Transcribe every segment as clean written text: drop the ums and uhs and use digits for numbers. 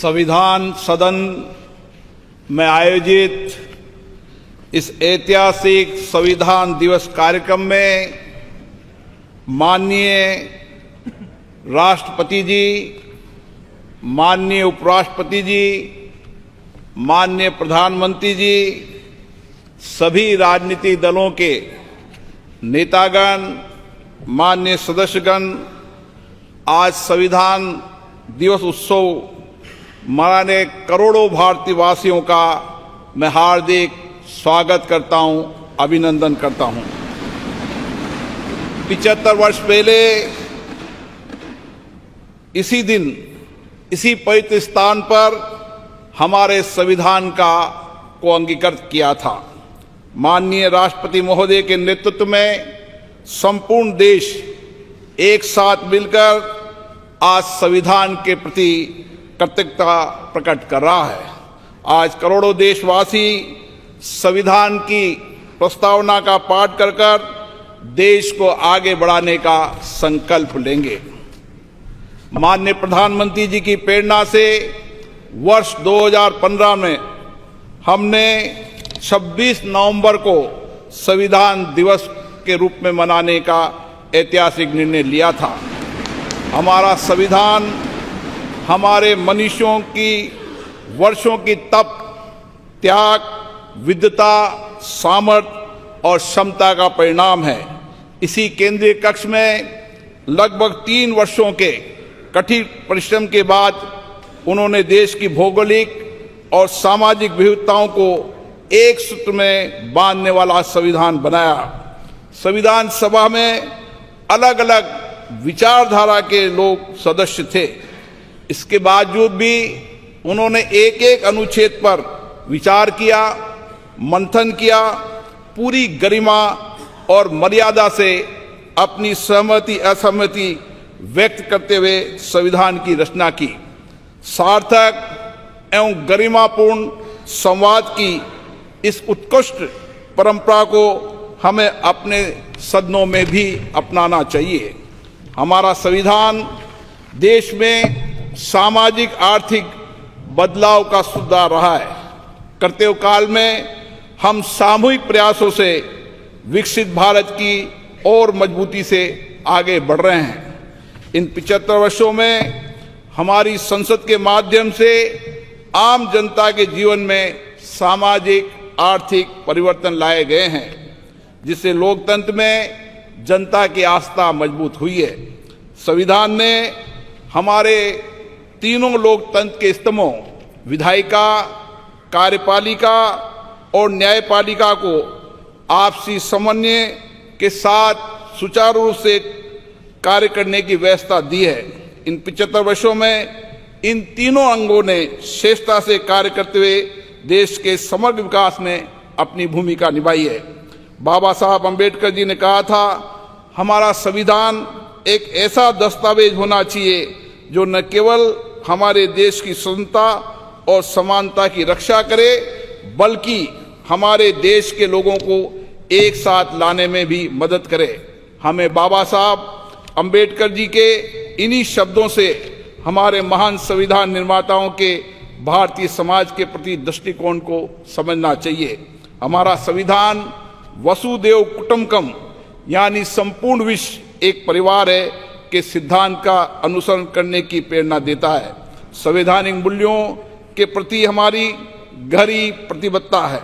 संविधान सदन में आयोजित इस ऐतिहासिक संविधान दिवस कार्यक्रम में माननीय राष्ट्रपति जी, माननीय उपराष्ट्रपति जी, माननीय प्रधानमंत्री जी, सभी राजनीतिक दलों के नेतागण, माननीय सदस्यगण आज संविधान दिवस उत्सव मनाने करोड़ों भारतीय वासियों का मैं हार्दिक स्वागत करता हूं, अभिनंदन करता हूं। 75 वर्ष पहले इसी दिन, इसी पवित्र स्थान पर हमारे संविधान को अंगीकृत किया था। माननीय राष्ट्रपति महोदय के नेतृत्व में संपूर्ण देश एक साथ मिलकर आज संविधान के प्रति कृतज्ञता प्रकट कर रहा है। आज करोड़ों देशवासी संविधान की प्रस्तावना का पाठ कर देश को आगे बढ़ाने का संकल्प लेंगे। माननीय प्रधानमंत्री जी की प्रेरणा से वर्ष 2015 में हमने 26 नवंबर को संविधान दिवस के रूप में मनाने का ऐतिहासिक निर्णय लिया था। हमारा संविधान हमारे मनुष्यों की वर्षों की तप, त्याग, विद्वता, सामर्थ्य और क्षमता का परिणाम है। इसी केंद्रीय कक्ष में लगभग 3 वर्षों के कठिन परिश्रम के बाद उन्होंने देश की भौगोलिक और सामाजिक विविधताओं को एक सूत्र में बांधने वाला संविधान बनाया। संविधान सभा में अलग अलग विचारधारा के लोग सदस्य थे। इसके बावजूद भी उन्होंने एक एक अनुच्छेद पर विचार किया, मंथन किया, पूरी गरिमा और मर्यादा से अपनी सहमति असहमति व्यक्त करते हुए संविधान की रचना की। सार्थक एवं गरिमापूर्ण संवाद की इस उत्कृष्ट परंपरा को हमें अपने सदनों में भी अपनाना चाहिए। हमारा संविधान देश में सामाजिक आर्थिक बदलाव का सुधार रहा है। करते हुए काल में हम सामूहिक प्रयासों से विकसित भारत की और मजबूती से आगे बढ़ रहे हैं। इन 75 वर्षों में हमारी संसद के माध्यम से आम जनता के जीवन में सामाजिक आर्थिक परिवर्तन लाए गए हैं, जिससे लोकतंत्र में जनता की आस्था मजबूत हुई है। संविधान ने हमारे तीनों लोकतंत्र के स्तंभों विधायिका, कार्यपालिका और न्यायपालिका को आपसी समन्वय के साथ सुचारू रूप से कार्य करने की व्यवस्था दी है। इन 75 वर्षों में इन तीनों अंगों ने श्रेष्ठता से कार्य करते हुए देश के समग्र विकास में अपनी भूमिका निभाई है। बाबा साहब अम्बेडकर जी ने कहा था, हमारा संविधान एक ऐसा दस्तावेज होना चाहिए जो न केवल हमारे देश की स्वतंत्रता और समानता की रक्षा करे, बल्कि हमारे देश के लोगों को एक साथ लाने में भी मदद करे। हमें बाबा साहब अम्बेडकर जी के इन्हीं शब्दों से हमारे महान संविधान निर्माताओं के भारतीय समाज के प्रति दृष्टिकोण को समझना चाहिए। हमारा संविधान वसुदेव कुटुंबकम यानी संपूर्ण विश्व एक परिवार है के सिद्धांत का अनुसरण करने की प्रेरणा देता है। संवैधानिक मूल्यों के प्रति हमारी गहरी प्रतिबद्धता है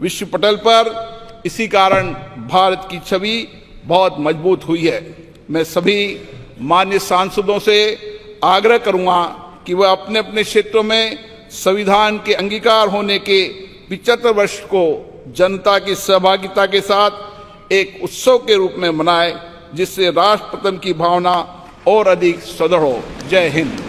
विश्व पटल पर। इसी कारण भारत की छवि बहुत मजबूत हुई है। मैं सभी माननीय सांसदों से आग्रह करूंगा कि वह अपने अपने क्षेत्रों में संविधान के अंगीकार होने के 75 वर्ष को जनता की सहभागिता के साथ एक उत्सव के रूप में मनाए, जिससे राष्ट्र प्रेम की भावना और अधिक सुदृढ़ हो। जय हिंद।